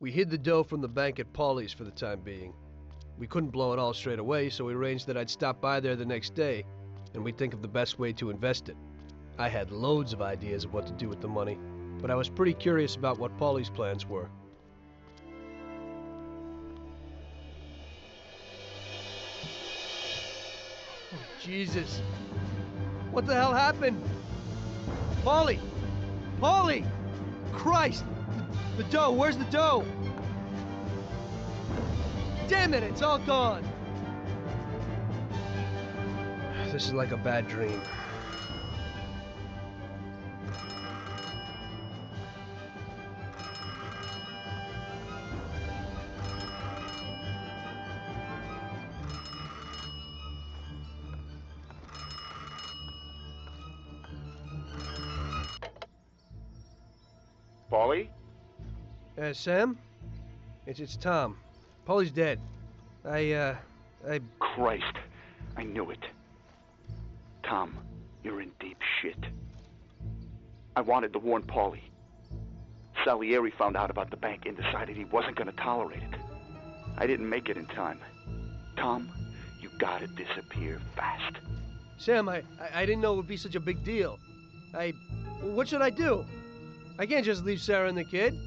We hid the dough from the bank at Paulie's for the time being. We couldn't blow it all straight away, so we arranged that I'd stop by there the next day, and we'd think of the best way to invest it. I had loads of ideas of what to do with the money, but I was pretty curious about what Paulie's plans were. Oh, Jesus. What the hell happened? Paulie! Paulie! Christ! The dough! Where's the dough? Damn it, it's all gone! This is like a bad dream. Paulie? Sam? It's Tom. Paulie's dead. Christ, I knew it. Tom, you're in deep shit. I wanted to warn Paulie. Salieri found out about the bank and decided he wasn't going to tolerate it. I didn't make it in time. Tom, you gotta disappear fast. Sam, I didn't know it would be such a big deal. What should I do? I can't just leave Sarah and the kid.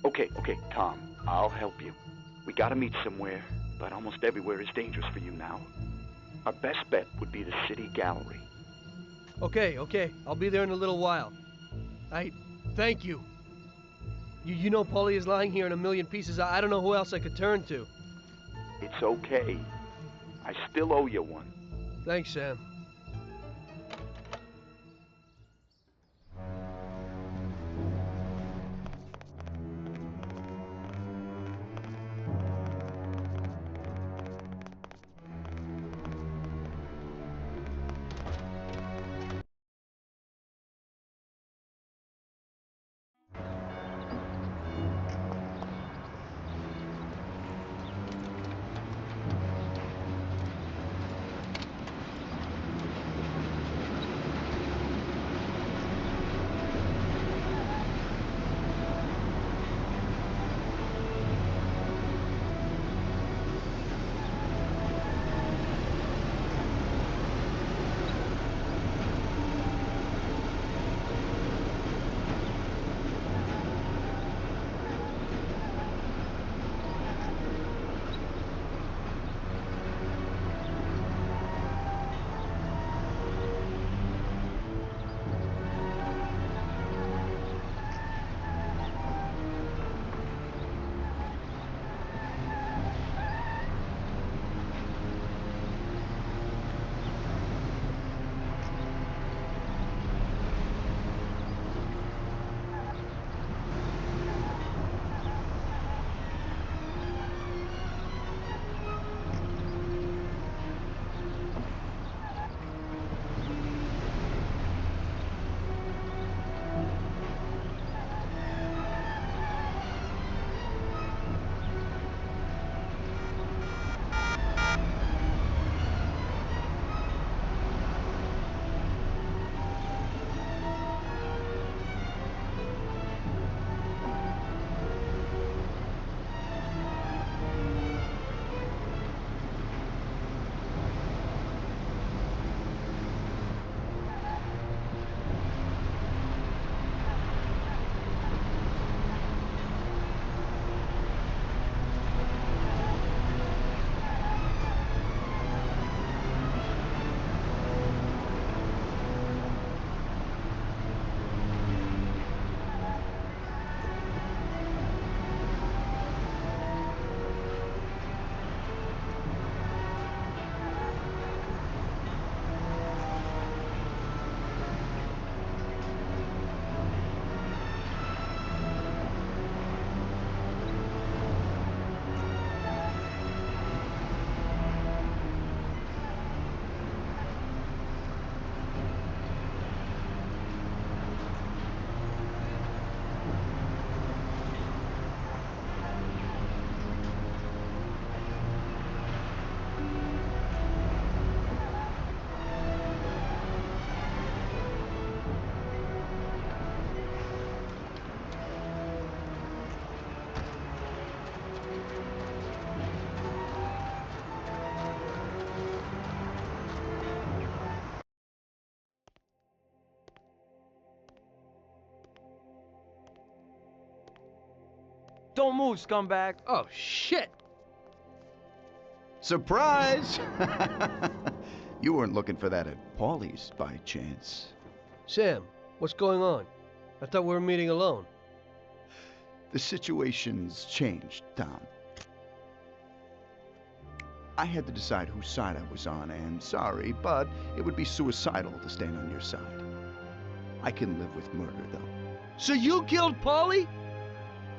Okay, Tom, I'll help you. We gotta meet somewhere, but almost everywhere is dangerous for you now. Our best bet would be the city gallery. Okay, I'll be there in a little while. Thank you. You know Paulie is lying here in a million pieces. I don't know who else I could turn to. It's okay. I still owe you one. Thanks, Sam. Don't move, scumbag. Oh, shit! Surprise! You weren't looking for that at Paulie's by chance. Sam, what's going on? I thought we were meeting alone. The situation's changed, Tom. I had to decide whose side I was on, and sorry, but it would be suicidal to stand on your side. I can live with murder, though. So you killed Paulie?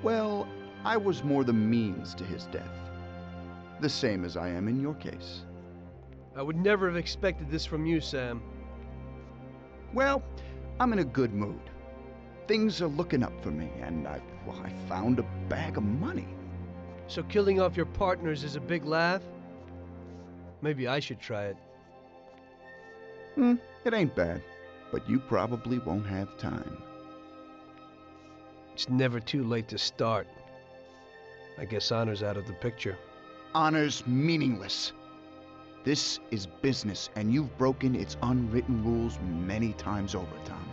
Well, I was more the means to his death. The same as I am in your case. I would never have expected this from you, Sam. Well, I'm in a good mood. Things are looking up for me, and I found a bag of money. So killing off your partners is a big laugh? Maybe I should try it. It ain't bad, but you probably won't have time. It's never too late to start. I guess honor's out of the picture. Honor's meaningless. This is business, and you've broken its unwritten rules many times over, Tom.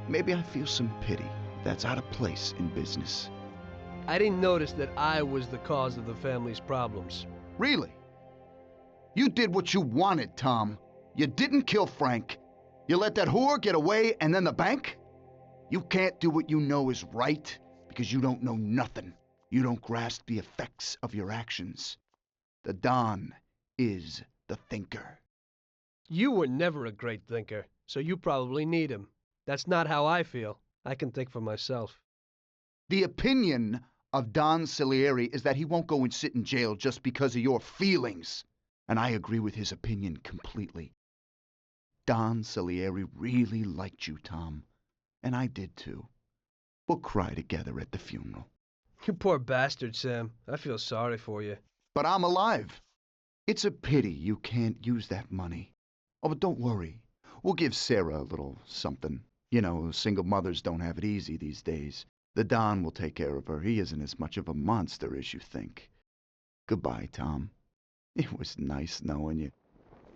Maybe I feel some pity. That's out of place in business. I didn't notice that I was the cause of the family's problems. Really? You did what you wanted, Tom. You didn't kill Frank. You let that whore get away, and then the bank? You can't do what you know is right because you don't know nothing. You don't grasp the effects of your actions. The Don is the thinker. You were never a great thinker, so you probably need him. That's not how I feel. I can think for myself. The opinion of Don Salieri is that he won't go and sit in jail just because of your feelings. And I agree with his opinion completely. Don Salieri really liked you, Tom. And I did too. We'll cry together at the funeral. You poor bastard, Sam. I feel sorry for you. But I'm alive. It's a pity you can't use that money. Oh, but don't worry. We'll give Sarah a little something. You know, single mothers don't have it easy these days. The Don will take care of her. He isn't as much of a monster as you think. Goodbye, Tom. It was nice knowing you.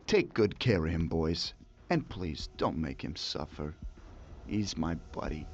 Take good care of him, boys. And please, don't make him suffer. He's my buddy.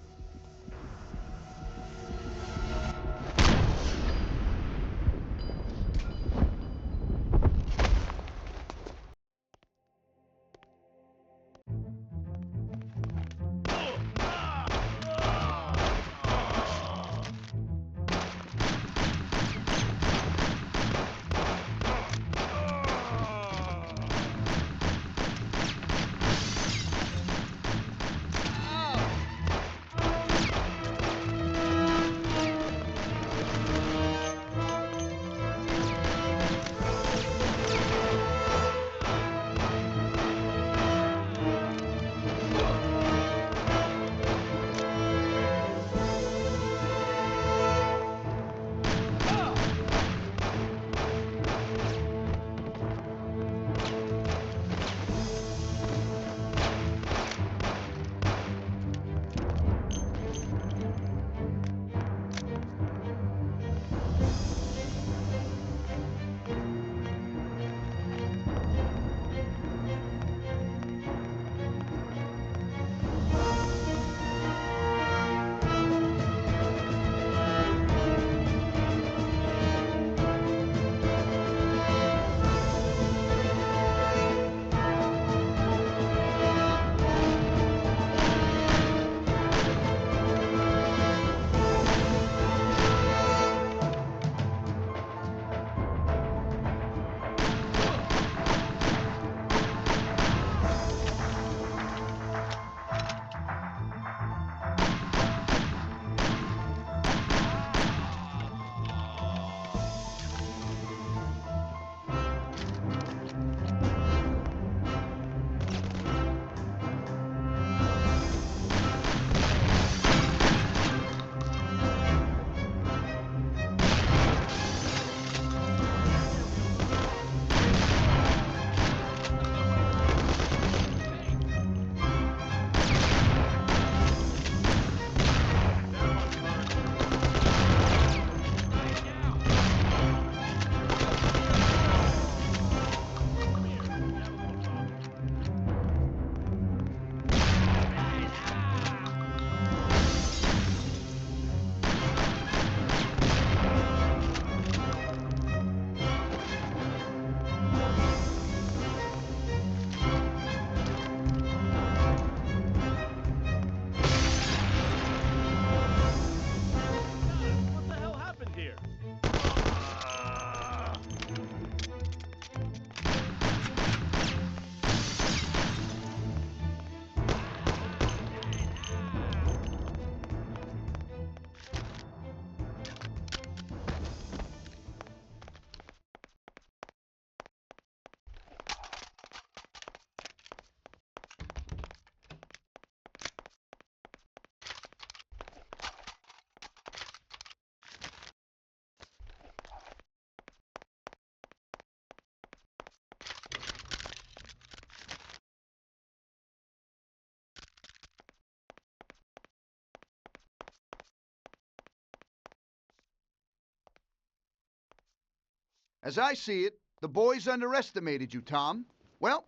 As I see it, the boys underestimated you, Tom. Well,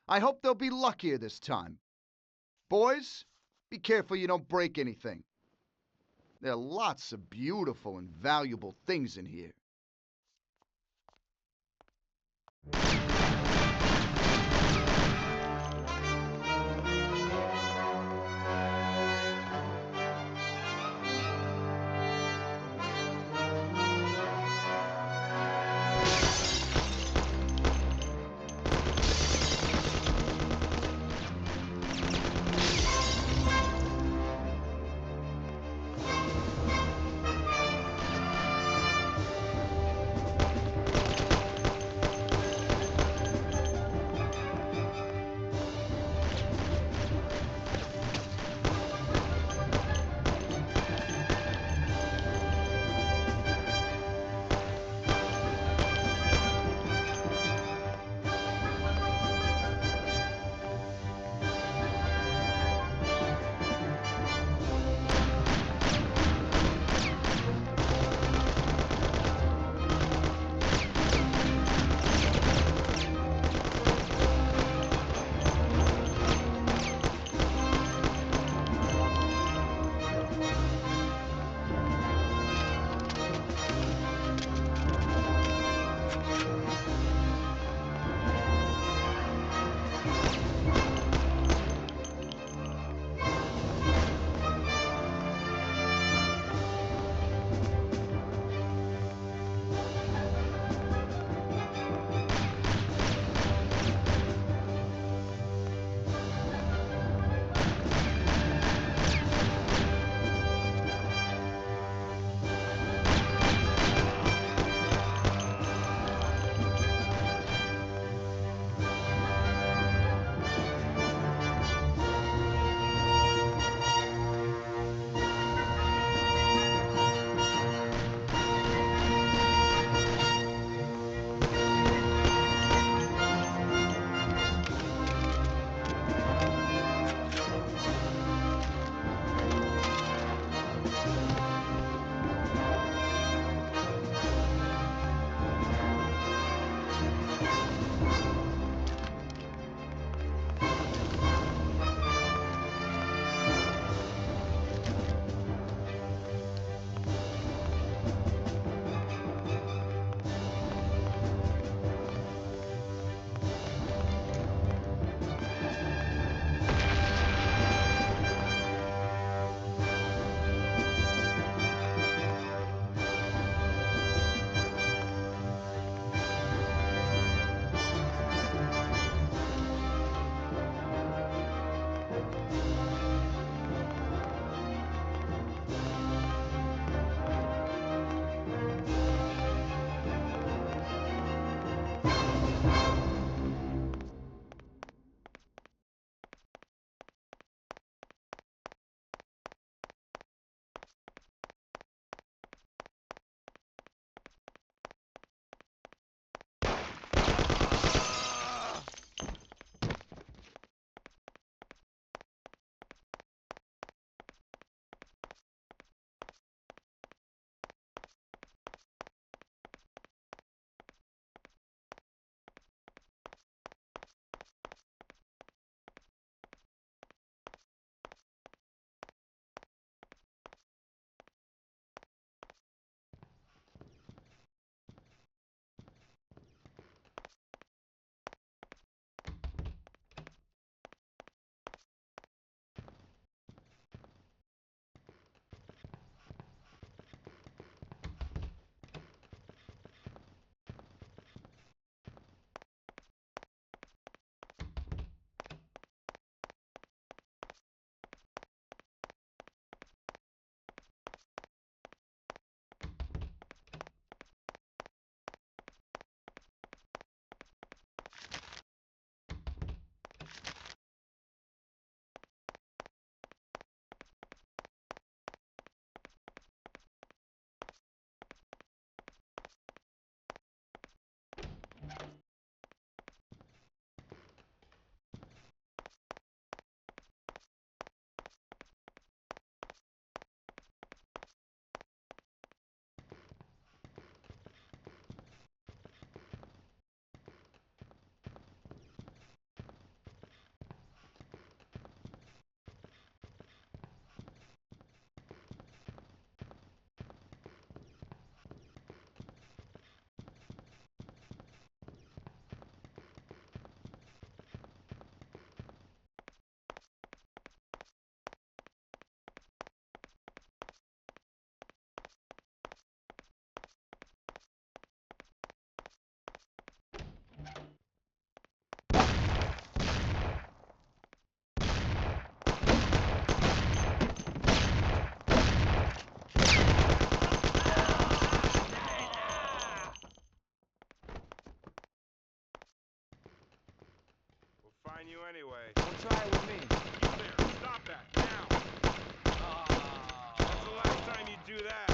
I hope they'll be luckier this time. Boys, be careful you don't break anything. There are lots of beautiful and valuable things in here. anyway. Well, try it with me. You there, stop that, now! That's the last time you do that.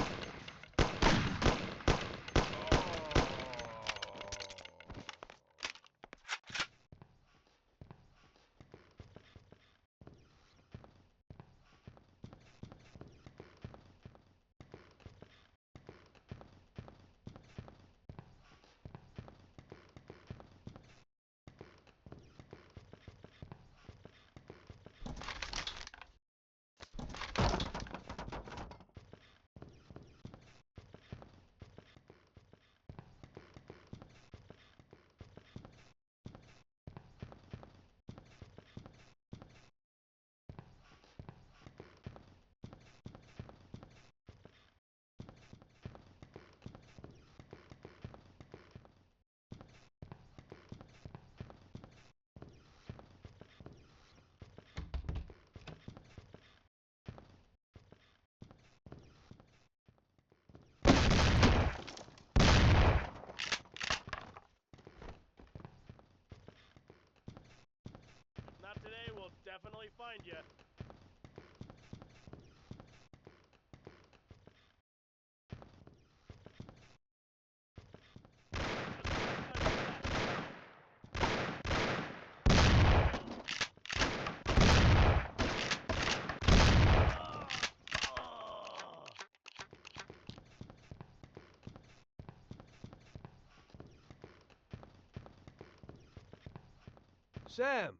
If not today, we'll definitely find you. Sam!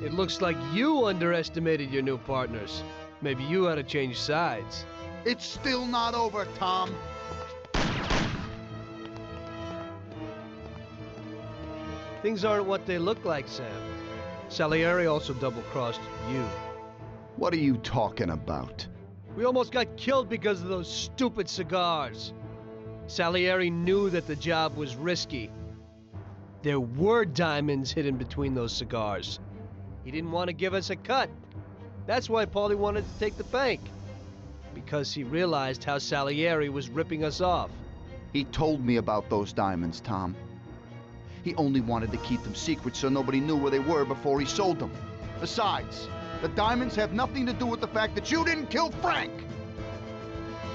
It looks like you underestimated your new partners. Maybe you ought to change sides. It's still not over, Tom. Things aren't what they look like, Sam. Salieri also double-crossed you. What are you talking about? We almost got killed because of those stupid cigars. Salieri knew that the job was risky. There were diamonds hidden between those cigars. He didn't want to give us a cut. That's why Paulie wanted to take the bank. Because he realized how Salieri was ripping us off. He told me about those diamonds, Tom. He only wanted to keep them secret so nobody knew where they were before he sold them. Besides, the diamonds have nothing to do with the fact that you didn't kill Frank.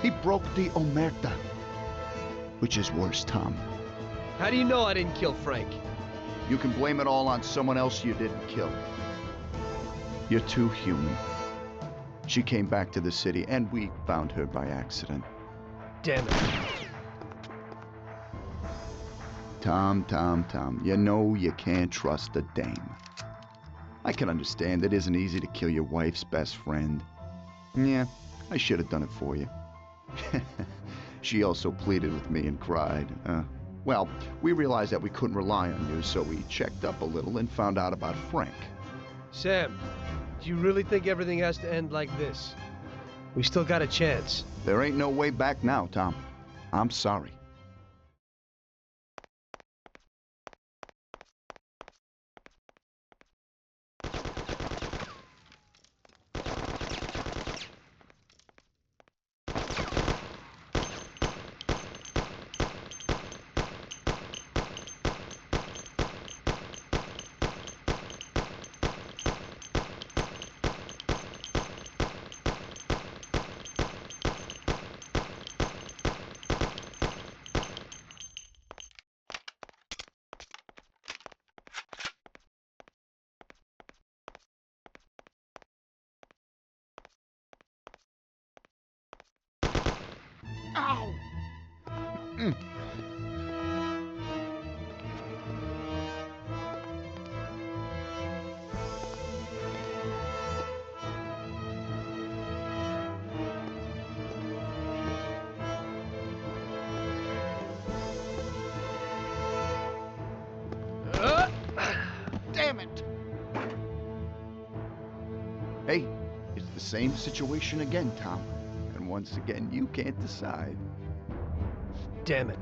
He broke the omerta. Which is worse, Tom. How do you know I didn't kill Frank? You can blame it all on someone else you didn't kill. You're too human. She came back to the city, and we found her by accident. Damn it. Tom, you know you can't trust a dame. I can understand it isn't easy to kill your wife's best friend. Yeah, I should have done it for you. She also pleaded with me and cried. Well, we realized that we couldn't rely on you, so we checked up a little and found out about Frank. Sam, do you really think everything has to end like this? We still got a chance. There ain't no way back now, Tom. I'm sorry. Ow! Damn it! Hey, it's the same situation again, Tom. And once again, you can't decide. Damn it.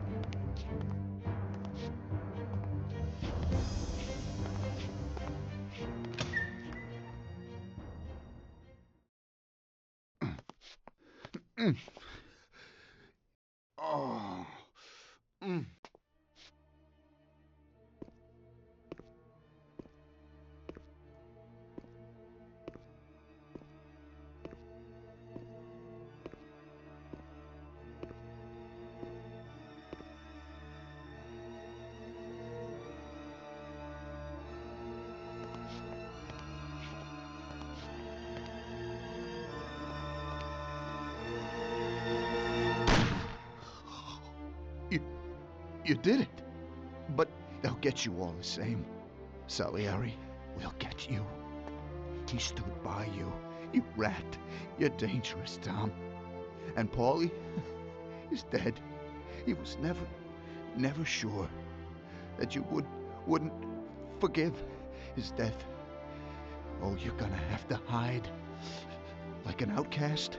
Oh. You did it. But they'll get you all the same. Salieri will get you. He stood by you. You rat. You're dangerous, Tom. And Paulie is dead. He was never sure that you wouldn't forgive his death. Oh, you're gonna have to hide like an outcast.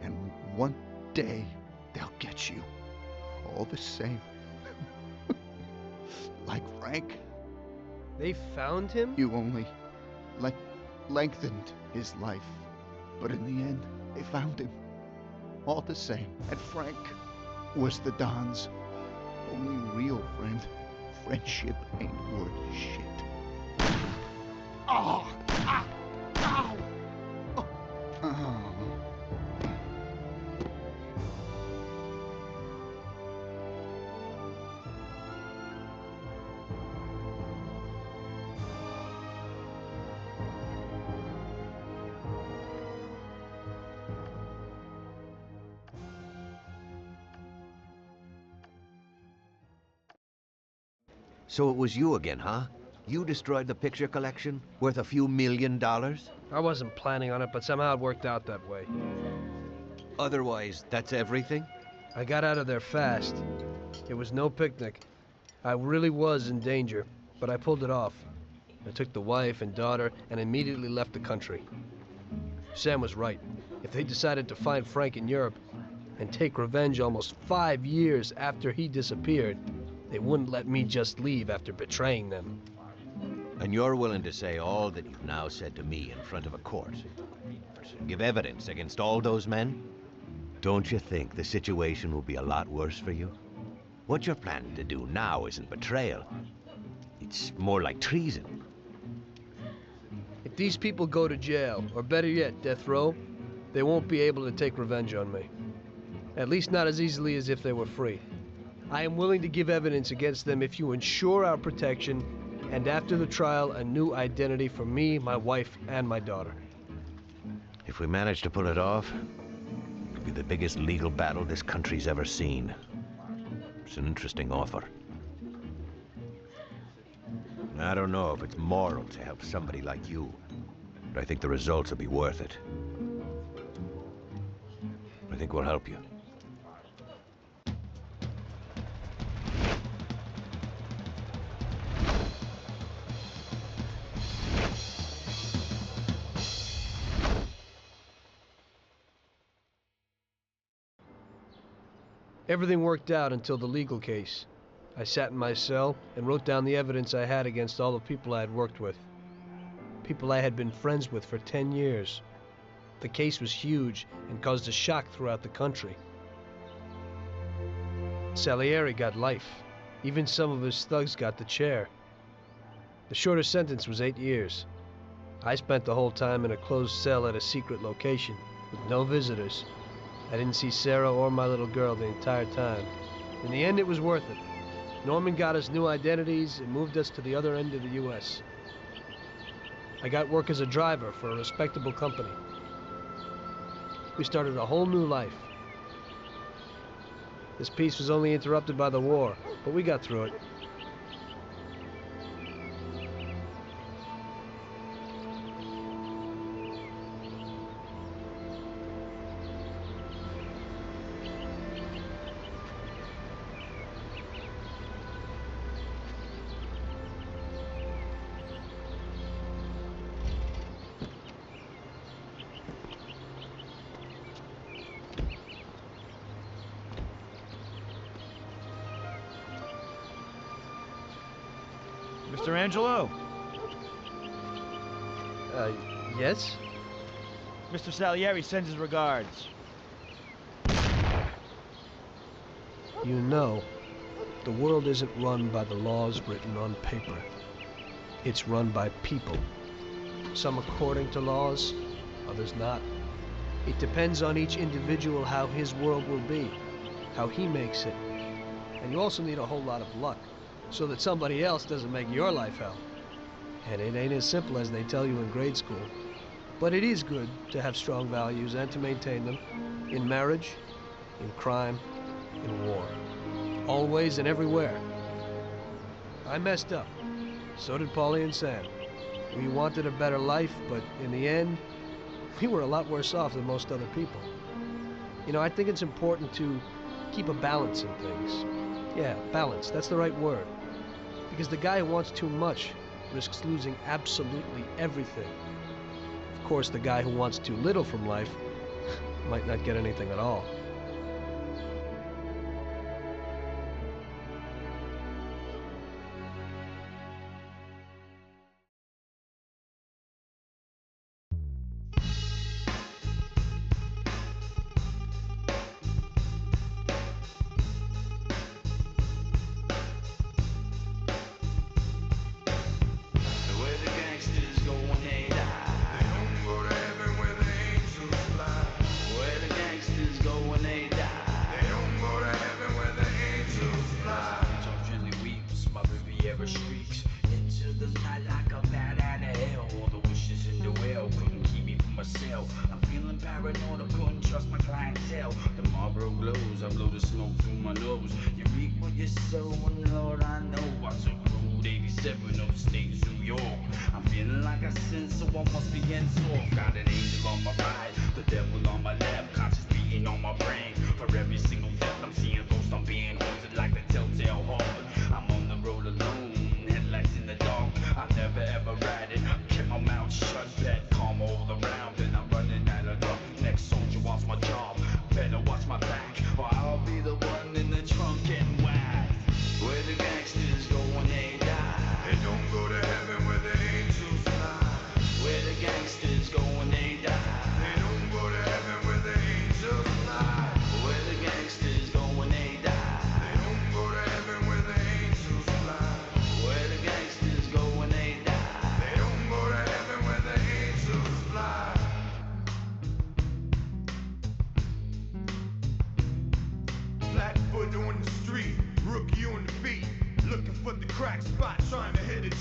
And one day they'll get you. All the same. Like Frank. They found him? You only lengthened his life. But in the end, they found him. All the same. And Frank was the Don's only real friend. Friendship ain't worth shit. Oh! Ah! Ow! Oh! Oh. So it was you again, huh? You destroyed the picture collection, worth a few $1 million? I wasn't planning on it, but somehow it worked out that way. Otherwise, that's everything? I got out of there fast. It was no picnic. I really was in danger, but I pulled it off. I took the wife and daughter and immediately left the country. Sam was right. If they decided to find Frank in Europe and take revenge almost 5 years after he disappeared, they wouldn't let me just leave after betraying them. And you're willing to say all that you've now said to me in front of a court? Give evidence against all those men? Don't you think the situation will be a lot worse for you? What you're planning to do now isn't betrayal. It's more like treason. If these people go to jail, or better yet, death row, they won't be able to take revenge on me. At least not as easily as if they were free. I am willing to give evidence against them if you ensure our protection, and after the trial, a new identity for me, my wife, and my daughter. If we manage to pull it off, it'll be the biggest legal battle this country's ever seen. It's an interesting offer. I don't know if it's moral to help somebody like you, but I think the results will be worth it. I think we'll help you. Everything worked out until the legal case. I sat in my cell and wrote down the evidence I had against all the people I had worked with. People I had been friends with for 10 years. The case was huge and caused a shock throughout the country. Salieri got life. Even some of his thugs got the chair. The shortest sentence was 8 years. I spent the whole time in a closed cell at a secret location with no visitors. I didn't see Sarah or my little girl the entire time. In the end, it was worth it. Norman got us new identities and moved us to the other end of the U.S. I got work as a driver for a respectable company. We started a whole new life. This peace was only interrupted by the war, but we got through it. Mr. Angelo, Yes? Mr. Salieri sends his regards. You know, the world isn't run by the laws written on paper. It's run by people. Some according to laws, others not. It depends on each individual how his world will be, how he makes it. And you also need a whole lot of luck, so that somebody else doesn't make your life hell. And it ain't as simple as they tell you in grade school. But it is good to have strong values and to maintain them, in marriage, in crime, in war. Always and everywhere. I messed up. So did Paulie and Sam. We wanted a better life, but in the end, we were a lot worse off than most other people. You know, I think it's important to keep a balance in things. Yeah, balance, that's the right word. Because the guy who wants too much risks losing absolutely everything. Of course, the guy who wants too little from life might not get anything at all.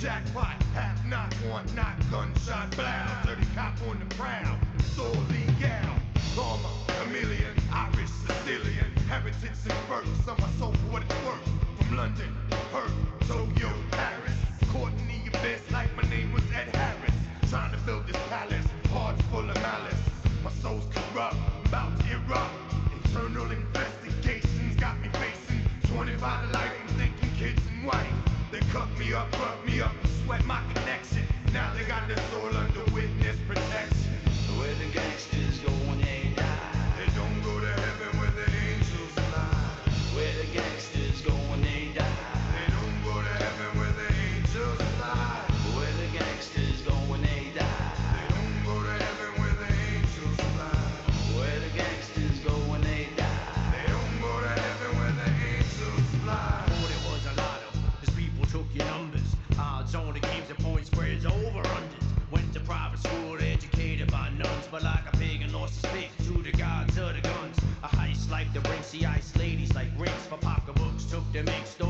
Jackpot, half knock, one knock, gunshot, blow. Dirty cop on the prowl, so legal. Llama, chameleon, Irish, Sicilian, heritage and birth. Some are sold for what it's worth. From London, Perth, Tokyo, Paris, Courtney, plug me up, sweat my connection. Now they got their soul under witness protection. Where the gangsters go when they die. They don't go to heaven where the angels fly. Where the gangsters go when they die. They don't go to heaven where the angels fly. Where the gangsters go when they die. They don't go to heaven where the angels fly. Where the gangsters go when they die. They don't go to heaven where the angels fly. Before there was a lotto, as people took your numbers. Odds on the games and point spreads over unders. Went to private school, educated by nuns, but like a pagan lost his faith to the gods of the guns. A heist like the Brinks, the ice ladies like rings for pocketbooks took the mixed